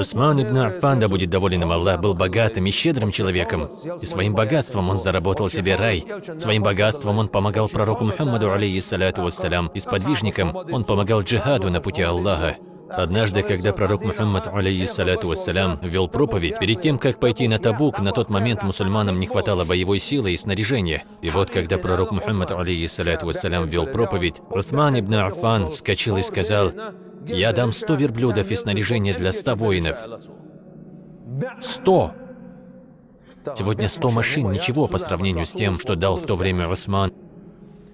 Усман ибн Аффан, да будет доволен им Аллах, был богатым и щедрым человеком. И своим богатством он заработал себе рай. Своим богатством он помогал пророку Мухаммаду, алейхиссаляту вассалям, и сподвижникам. Он помогал джихаду на пути Аллаха. Однажды, когда пророк Мухаммад, алейхиссаляту вассалям, вел проповедь, перед тем, как пойти на Табук, на тот момент мусульманам не хватало боевой силы и снаряжения. И вот, когда пророк Мухаммад, алейхиссаляту вассалям, вел проповедь, Усман ибн Аффан вскочил и сказал: «Я дам 100 верблюдов и снаряжение для 100 воинов». 100! Сегодня 100 машин – ничего по сравнению с тем, что дал в то время Усман.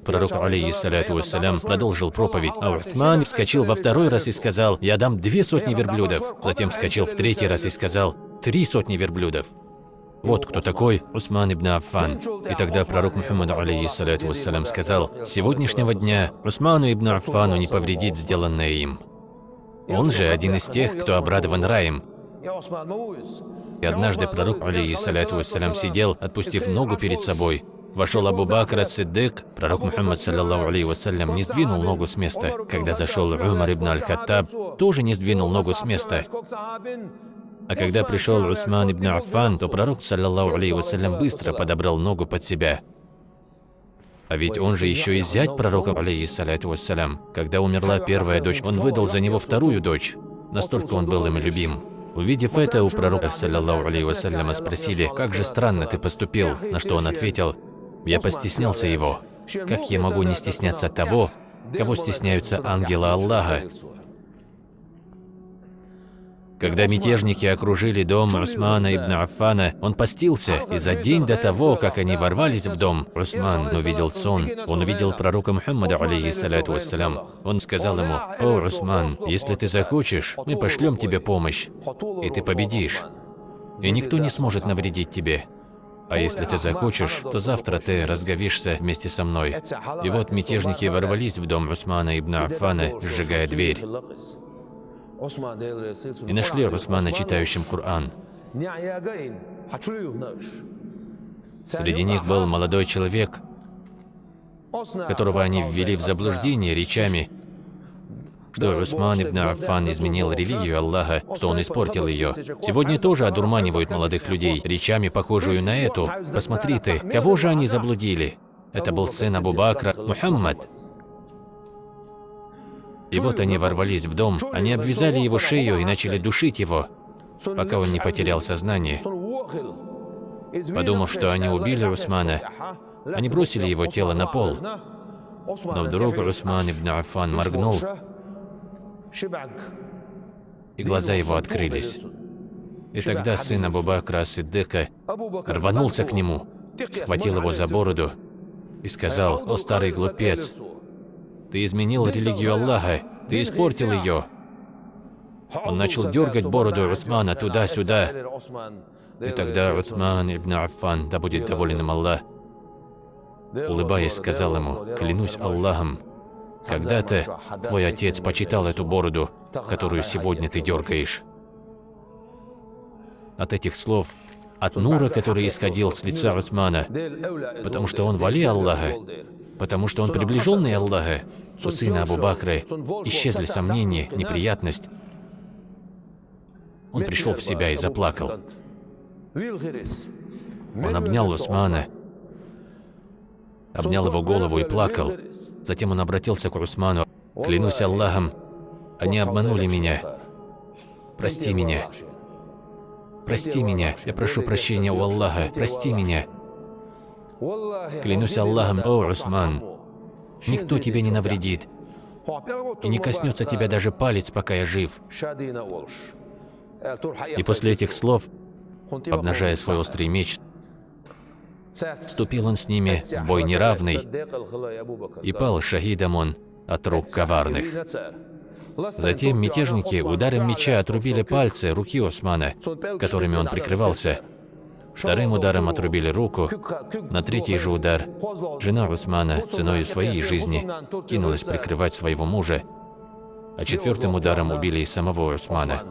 Пророк, алейхиссаляту вассалям, продолжил проповедь, а Усман вскочил во второй раз и сказал: «Я дам 200 верблюдов». Затем вскочил в третий раз и сказал: 300 верблюдов. Вот кто такой Усман ибн Аффан. И тогда пророк Мухаммад, алейхиссаляту вассалям, сказал: «С сегодняшнего дня Усману ибн Аффану не повредит сделанное им». Он же один из тех, кто обрадован раем. И однажды пророк, алейхиссаляту вассалям, сидел, отпустив ногу перед собой. Вошел Абу Бакр ас-Сиддик, пророк Мухаммад, саллаллаху алейхи вассалям, не сдвинул ногу с места. Когда зашел Умар ибн аль-Хаттаб, тоже не сдвинул ногу с места. А когда пришел Усман ибн Аффан, то пророк, саллаллаху алейхи вассалям, быстро подобрал ногу под себя. А ведь он же еще и зять пророка, алейхиссаляту вассалям. Когда умерла первая дочь, он выдал за него вторую дочь. Настолько он был им любим. Увидев это, у пророка, саллаллаху алейхи вассаляма, спросили: «Как же странно ты поступил?» На что он ответил: «Я постеснялся его. Как я могу не стесняться того, кого стесняются ангелы Аллаха?» Когда мятежники окружили дом Усмана ибн Аффана, он постился, и за день до того, как они ворвались в дом, Усман увидел сон. Он увидел пророка Мухаммада, алейхиссаляту вассалям. Он сказал ему: «О, Усман, если ты захочешь, мы пошлем тебе помощь, и ты победишь, и никто не сможет навредить тебе. А если ты захочешь, то завтра ты разговишься вместе со мной». И вот мятежники ворвались в дом Усмана ибн Аффана, сжигая дверь. И нашли Усмана читающим Коран. Среди них был молодой человек, которого они ввели в заблуждение речами, что Усман ибн Аффан изменил религию Аллаха, что он испортил ее. Сегодня тоже одурманивают молодых людей речами, похожую на эту. Посмотри ты, кого же они заблудили? Это был сын Абу Бакра, Мухаммад. И вот они ворвались в дом, они обвязали его шею и начали душить его, пока он не потерял сознание. Подумав, что они убили Усмана, они бросили его тело на пол. Но вдруг Усман ибн Аффан моргнул, и глаза его открылись. И тогда сын Абу Бакра ас-Сиддика рванулся к нему, схватил его за бороду и сказал: «О, старый глупец! Ты изменил религию Аллаха, ты испортил ее». Он начал дергать бороду Усмана туда-сюда. И тогда Усман ибн Аффан, да будет доволен им Аллах, улыбаясь, сказал ему: «Клянусь Аллахом, когда-то твой отец почитал эту бороду, которую сегодня ты дергаешь». От этих слов, от нура, который исходил с лица Усмана, потому что он вали Аллаха, потому что он приближенный Аллаха, у сына Абу Бакра исчезли сомнения, неприятность. Он пришел в себя и заплакал. Он обнял Усмана, обнял его голову и плакал. Затем он обратился к Усману: «Клянусь Аллахом, они обманули меня. Прости меня. Прости меня. Я прошу прощения у Аллаха. Прости меня. Клянусь Аллахом, о Усман, никто тебе не навредит, и не коснется тебя даже палец, пока я жив». И после этих слов, обнажая свой острый меч, вступил он с ними в бой неравный, и пал шахидом он от рук коварных. Затем мятежники ударом меча отрубили пальцы руки Усмана, которыми он прикрывался. Вторым ударом отрубили руку. На третий же удар жена Усмана ценой своей жизни кинулась прикрывать своего мужа, а четвертым ударом убили и самого Усмана.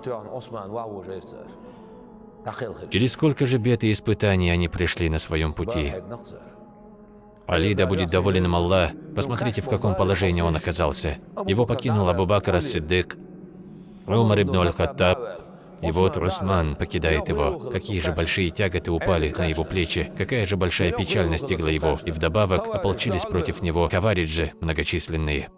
Через сколько же бед и испытаний они пришли на своем пути. Али, да будет доволен им Аллах, посмотрите, в каком положении он оказался. Его покинул Абу Бакр ас-Сиддик, Умар ибн аль-Хаттаб, И вот Усман покидает его. Какие же большие тяготы упали на его плечи, какая же большая печаль настигла его, и вдобавок ополчились против него хавариджи многочисленные.